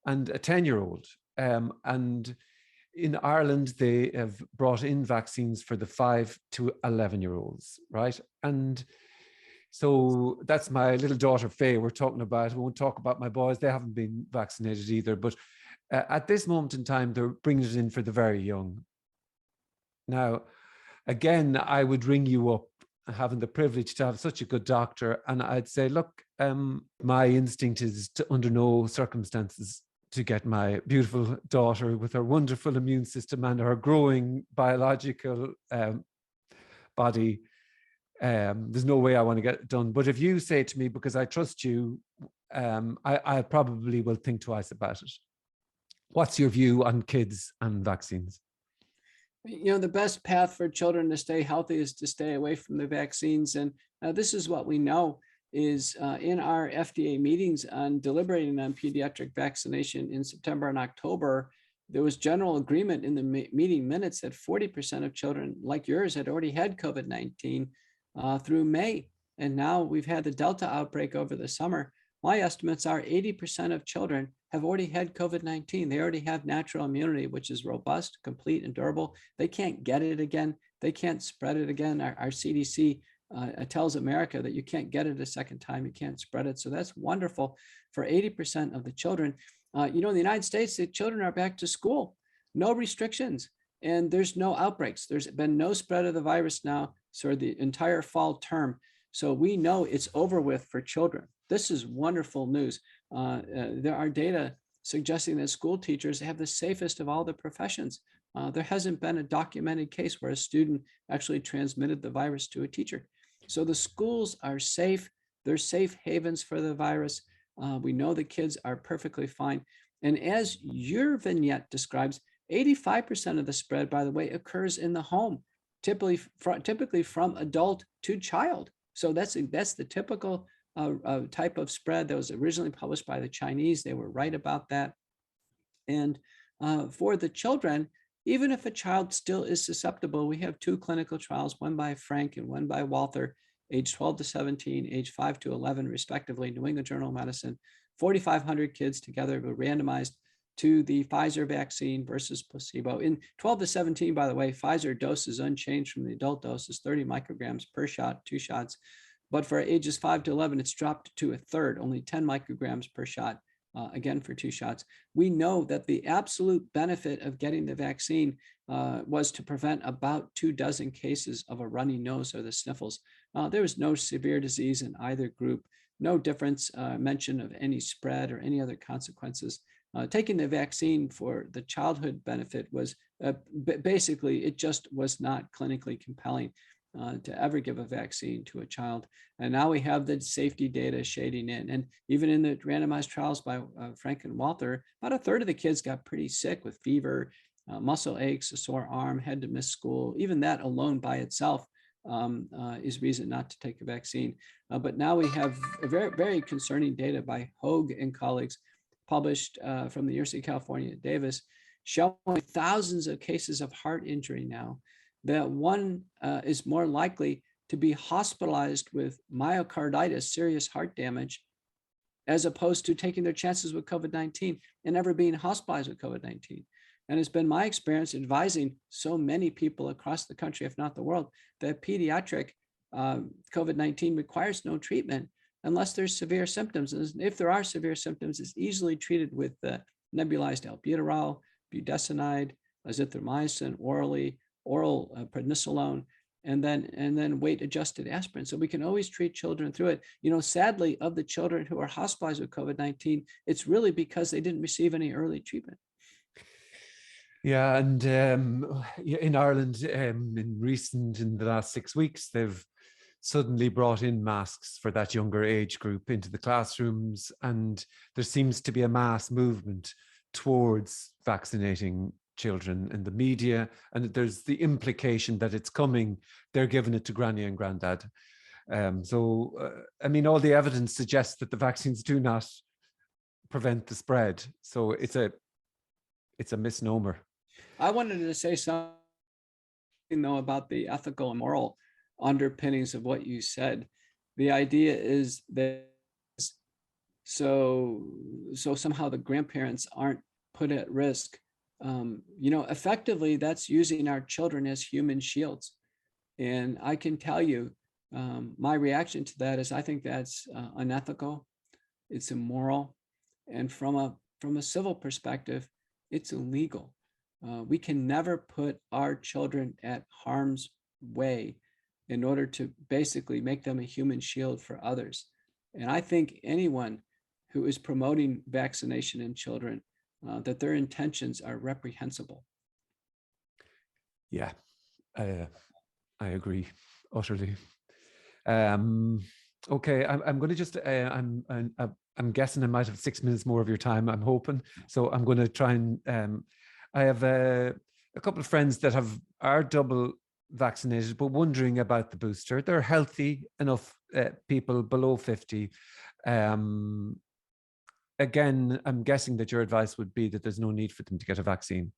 and a 10-year-old, and in Ireland, they have brought in vaccines for the 5 to 11-year-olds, right? And so that's my little daughter, Faye, we're talking about. We won't talk about my boys. They haven't been vaccinated either. But at this moment in time, they're bringing it in for the very young. Now, again, I would ring you up, having the privilege to have such a good doctor. And I'd say, look, my instinct is to, under no circumstances, to get my beautiful daughter with her wonderful immune system and her growing biological body There's no way I want to get it done. But if you say to me, because I trust you, I probably will think twice about it. What's your view on kids and vaccines? The best path for children to stay healthy is to stay away from the vaccines. And this is what we know is in our FDA meetings on deliberating on pediatric vaccination in September and October, there was general agreement in the meeting minutes that 40% of children like yours had already had COVID-19 through May. And now we've had the Delta outbreak over the summer. My estimates are 80% of children have already had COVID-19. They already have natural immunity, which is robust, complete, and durable. They can't get it again. They can't spread it again. Our CDC tells America that you can't get it a second time. You can't spread it. So that's wonderful for 80% of the children. In the United States, the children are back to school, no restrictions, and there's no outbreaks. There's been no spread of the virus now for the entire fall term. So we know it's over with for children. This is wonderful news. There are data suggesting that school teachers have the safest of all the professions. There hasn't been a documented case where a student actually transmitted the virus to a teacher. So the schools are safe. They're safe havens for the virus. We know the kids are perfectly fine. And as your vignette describes, 85% of the spread, by the way, occurs in the home, typically from adult to child. So that's the typical type of spread that was originally published by the Chinese. They were right about that. And for the children, even if a child still is susceptible, we have two clinical trials, one by Frank and one by Walther, age 12 to 17, age 5 to 11, respectively, New England Journal of Medicine. 4,500 kids together were randomized to the Pfizer vaccine versus placebo. In 12 to 17, by the way, Pfizer dose is unchanged from the adult dose, is 30 micrograms per shot, 2 shots. But for ages 5 to 11, it's dropped to a third, only 10 micrograms per shot, again for 2 shots. We know that the absolute benefit of getting the vaccine was to prevent about 24 cases of a runny nose or the sniffles. There was no severe disease in either group, no difference mention of any spread or any other consequences. Taking the vaccine for the childhood benefit was basically, it just was not clinically compelling to ever give a vaccine to a child. And now we have the safety data shading in. And even in the randomized trials by Frank and Walther, about a third of the kids got pretty sick with fever, muscle aches, a sore arm, had to miss school. Even that alone by itself is reason not to take a vaccine. But now we have a very, very concerning data by Hogue and colleagues published from the University of California at Davis, showing thousands of cases of heart injury now, that one is more likely to be hospitalized with myocarditis, serious heart damage, as opposed to taking their chances with COVID-19 and never being hospitalized with COVID-19. And it's been my experience advising so many people across the country, if not the world, that pediatric COVID-19 requires no treatment unless there's severe symptoms. And if there are severe symptoms, it's easily treated with nebulized albuterol, budesonide, azithromycin, oral prednisolone, and then weight-adjusted aspirin. So we can always treat children through it. Sadly, of the children who are hospitalized with COVID-19, it's really because they didn't receive any early treatment. Yeah, and in Ireland, in the last 6 weeks, they've suddenly brought in masks for that younger age group into the classrooms, and there seems to be a mass movement towards vaccinating children in the media, and there's the implication that it's coming, they're giving it to granny and granddad. I mean, all the evidence suggests that the vaccines do not prevent the spread. So it's a misnomer. I wanted to say something, though, about the ethical and moral underpinnings of what you said. The idea is that so somehow the grandparents aren't put at risk. Effectively, that's using our children as human shields. And I can tell you, my reaction to that is I think that's unethical, it's immoral, and from a civil perspective, it's illegal. We can never put our children at harm's way in order to basically make them a human shield for others. And I think anyone who is promoting vaccination in children, that their intentions are reprehensible. Yeah, I agree utterly. Okay, I'm going to just I'm guessing I might have 6 minutes more of your time. I'm hoping, so I'm going to try and I have a couple of friends that are double vaccinated, but wondering about the booster. They're healthy enough people below 50. Again, I'm guessing that your advice would be that there's no need for them to get a vaccine.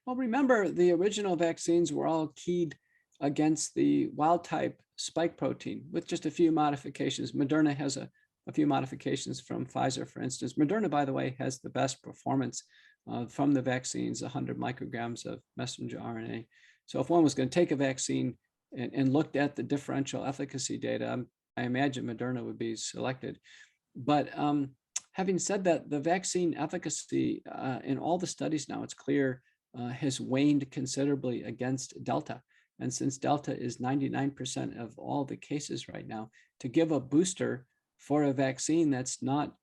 Well, remember, the original vaccines were all keyed against the wild type spike protein with just a few modifications. Moderna has a few modifications from Pfizer, for instance. Moderna, by the way, has the best performance from the vaccines, 100 micrograms of messenger RNA. So if one was going to take a vaccine and looked at the differential efficacy data, I imagine Moderna would be selected. But having said that, the vaccine efficacy in all the studies now, it's clear, has waned considerably against Delta. And since Delta is 99% of all the cases right now, to give a booster for a vaccine that's not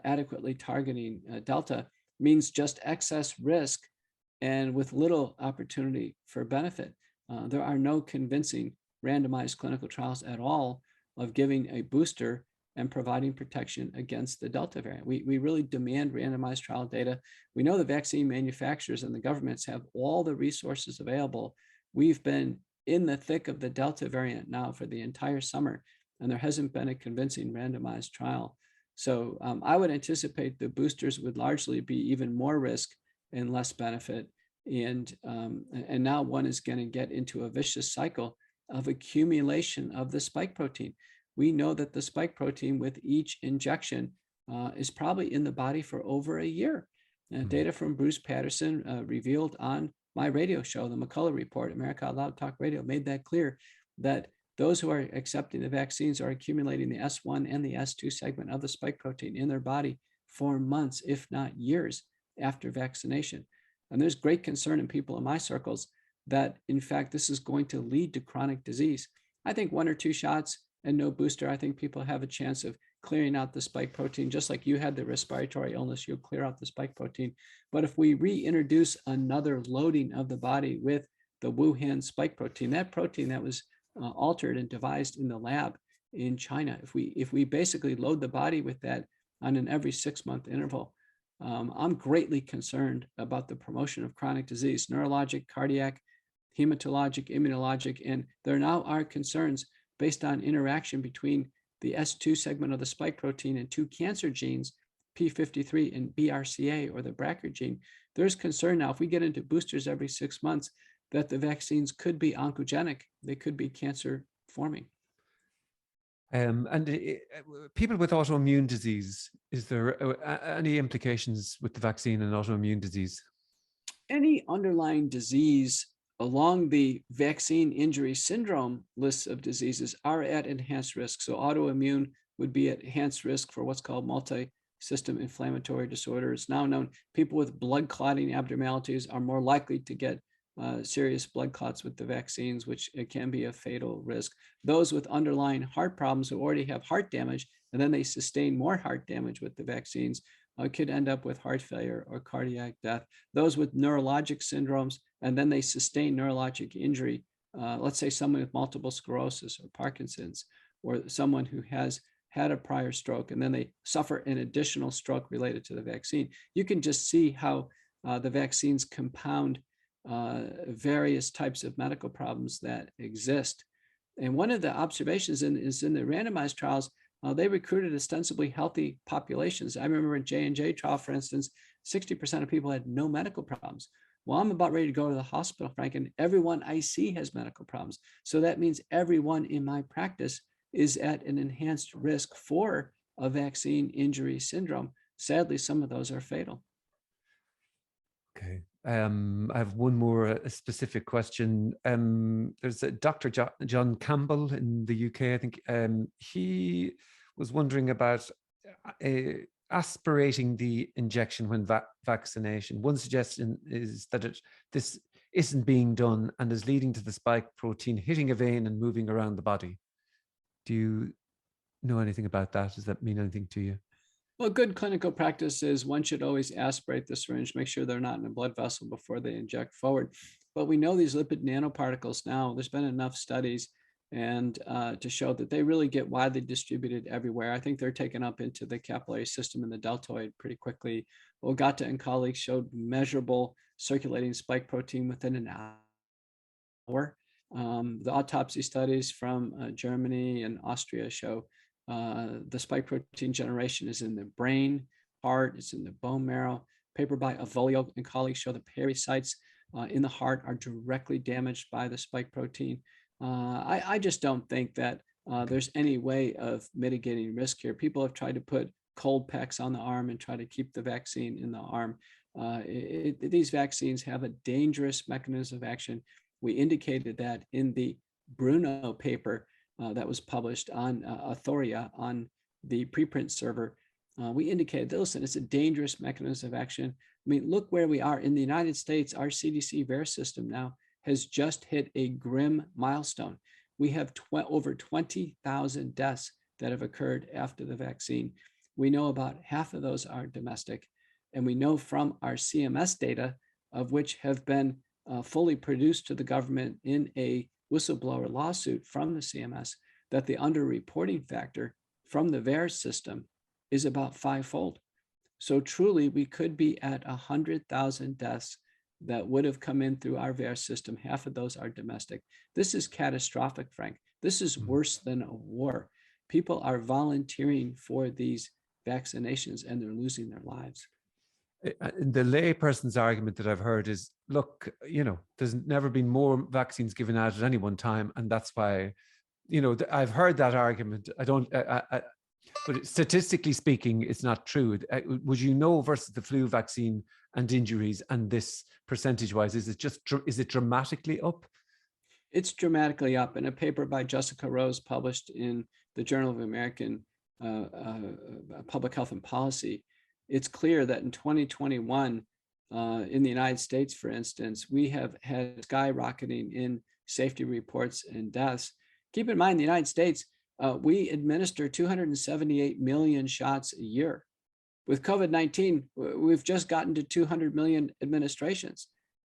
adequately targeting Delta means just excess risk and with little opportunity for benefit. There are no convincing randomized clinical trials at all of giving a booster and providing protection against the Delta variant. We really demand randomized trial data. We know the vaccine manufacturers and the governments have all the resources available. We've been in the thick of the Delta variant now for the entire summer, and there hasn't been a convincing randomized trial. So I would anticipate the boosters would largely be even more risk and less benefit. And now one is going to get into a vicious cycle of accumulation of the spike protein. We know that the spike protein with each injection is probably in the body for over a year. Data from Bruce Patterson revealed on my radio show, the McCullough Report, America Out Loud Talk Radio, made that clear that those who are accepting the vaccines are accumulating the S1 and the S2 segment of the spike protein in their body for months, if not years, after vaccination. And there's great concern in people in my circles that, in fact, this is going to lead to chronic disease. I think 1 or 2 shots and no booster, I think people have a chance of clearing out the spike protein, just like you had the respiratory illness, you'll clear out the spike protein. But if we reintroduce another loading of the body with the Wuhan spike protein, that protein that was altered and devised in the lab in China, if we basically load the body with that on an every 6-month interval, I'm greatly concerned about the promotion of chronic disease, neurologic, cardiac, hematologic, immunologic, and there now are concerns based on interaction between the S2 segment of the spike protein and 2 cancer genes, P53 and BRCA, or the BRCA gene. There's concern now, if we get into boosters every 6 months, that the vaccines could be oncogenic. They could be cancer forming. People with autoimmune disease, is there any implications with the vaccine and autoimmune disease? Any underlying disease along the vaccine injury syndrome lists of diseases are at enhanced risk. So autoimmune would be at enhanced risk for what's called multi-system inflammatory disorder. It's now known people with blood clotting abnormalities are more likely to get serious blood clots with the vaccines, which it can be a fatal risk. Those with underlying heart problems who already have heart damage, and then they sustain more heart damage with the vaccines, could end up with heart failure or cardiac death. Those with neurologic syndromes, and then they sustain neurologic injury, let's say someone with multiple sclerosis or Parkinson's, or someone who has had a prior stroke, and then they suffer an additional stroke related to the vaccine. You can just see how the vaccines compound various types of medical problems that exist. And one of the observations is in the randomized trials, they recruited ostensibly healthy populations. I remember in J&J trial, for instance, 60% of people had no medical problems. Well, I'm about ready to go to the hospital, Frank, and everyone I see has medical problems. So that means everyone in my practice is at an enhanced risk for a vaccine injury syndrome. Sadly, some of those are fatal. Okay. I have one more specific question. There's a Dr. John Campbell in the UK, I think. He was wondering about aspirating the injection when vaccination. One suggestion is that this isn't being done and is leading to the spike protein hitting a vein and moving around the body. Do you know anything about that? Does that mean anything to you? Well, good clinical practice is one should always aspirate the syringe, make sure they're not in a blood vessel before they inject forward. But we know these lipid nanoparticles now, there's been enough studies and to show that they really get widely distributed everywhere. I think they're taken up into the capillary system and the deltoid pretty quickly. Ogata and colleagues showed measurable circulating spike protein within an hour. The autopsy studies from Germany and Austria show the spike protein generation is in the brain, heart, it's in the bone marrow. Paper by Avolio and colleagues show the pericytes in the heart are directly damaged by the spike protein. I just don't think that there's any way of mitigating risk here. People have tried to put cold packs on the arm and try to keep the vaccine in the arm. These vaccines have a dangerous mechanism of action. We indicated that in the Bruno paper that was published on Authoria on the preprint server. We indicated that, listen, it's a dangerous mechanism of action. I mean, look where we are in the United States. Our CDC VAERS system now has just hit a grim milestone. We have over 20,000 deaths that have occurred after the vaccine. We know about half of those are domestic. And we know from our CMS data, of which have been fully produced to the government in a whistleblower lawsuit from the CMS, that the underreporting factor from the VAERS system is about fivefold. So truly, we could be at 100,000 deaths that would have come in through our VAERS system. Half of those are domestic. This is catastrophic, Frank. This is worse than a war. People are volunteering for these vaccinations and they're losing their lives. The layperson's argument that I've heard is, look, there's never been more vaccines given out at any one time. And that's why, I've heard that argument. But statistically speaking, it's not true. Would versus the flu vaccine and injuries and this percentage-wise, is it dramatically up? It's dramatically up. In a paper by Jessica Rose published in the Journal of American Public Health and Policy, it's clear that in 2021, in the United States, for instance, we have had skyrocketing in safety reports and deaths. Keep in mind, the United States, we administer 278 million shots a year. With COVID-19, we've just gotten to 200 million administrations.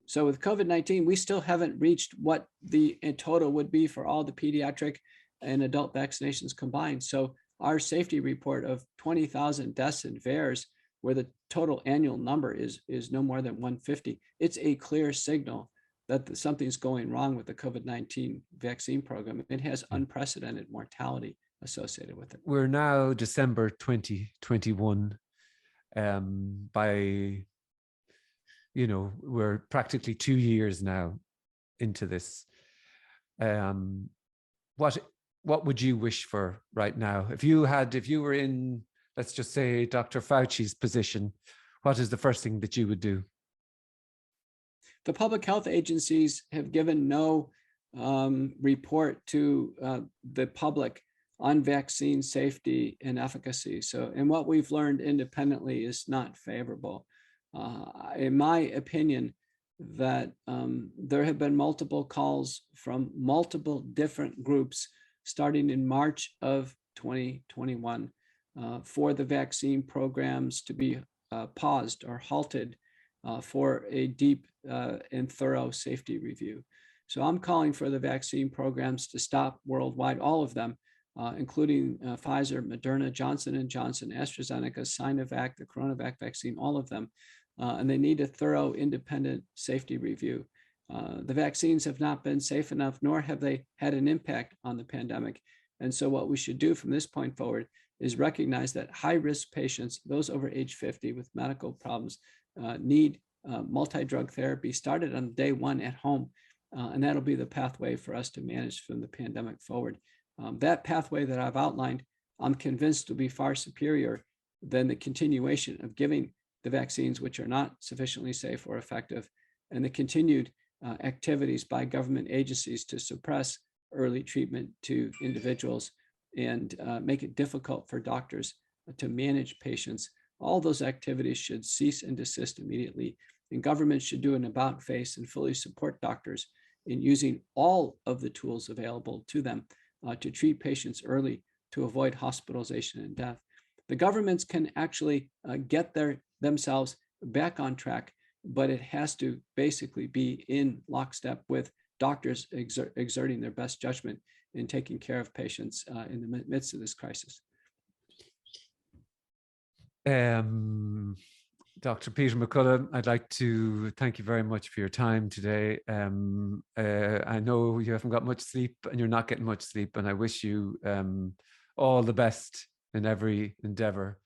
So with COVID-19, we still haven't reached what the total would be for all the pediatric and adult vaccinations combined. So our safety report of 20,000 deaths in VAERS, where the total annual number is no more than 150, it's a clear signal that something's going wrong with the COVID-19 vaccine program. It has unprecedented mortality associated with it. We're now December 2021. We're practically 2 years now into this. What would you wish for right now? If you were in, let's just say, Dr. Fauci's position, what is the first thing that you would do? The public health agencies have given no report to the public on vaccine safety and efficacy. And what we've learned independently is not favorable. In my opinion, that there have been multiple calls from multiple different groups starting in March of 2021 for the vaccine programs to be paused or halted for a deep and thorough safety review. So I'm calling for the vaccine programs to stop worldwide, all of them, including Pfizer, Moderna, Johnson & Johnson, AstraZeneca, Sinovac, the CoronaVac vaccine, all of them. And they need a thorough, independent safety review. The vaccines have not been safe enough, nor have they had an impact on the pandemic. And so what we should do from this point forward is recognize that high-risk patients, those over age 50 with medical problems, need multi-drug therapy started on day one at home. And that'll be the pathway for us to manage from the pandemic forward. That pathway that I've outlined, I'm convinced will be far superior than the continuation of giving the vaccines which are not sufficiently safe or effective, and the continued activities by government agencies to suppress early treatment to individuals and make it difficult for doctors to manage patients. All those activities should cease and desist immediately, and government should do an about face and fully support doctors in using all of the tools available to them to treat patients early to avoid hospitalization and death. The governments can actually get themselves back on track, but it has to basically be in lockstep with doctors exerting their best judgment in taking care of patients in the midst of this crisis. Dr. Peter McCullough, I'd like to thank you very much for your time today. I know you haven't got much sleep and you're not getting much sleep, and I wish you all the best in every endeavor.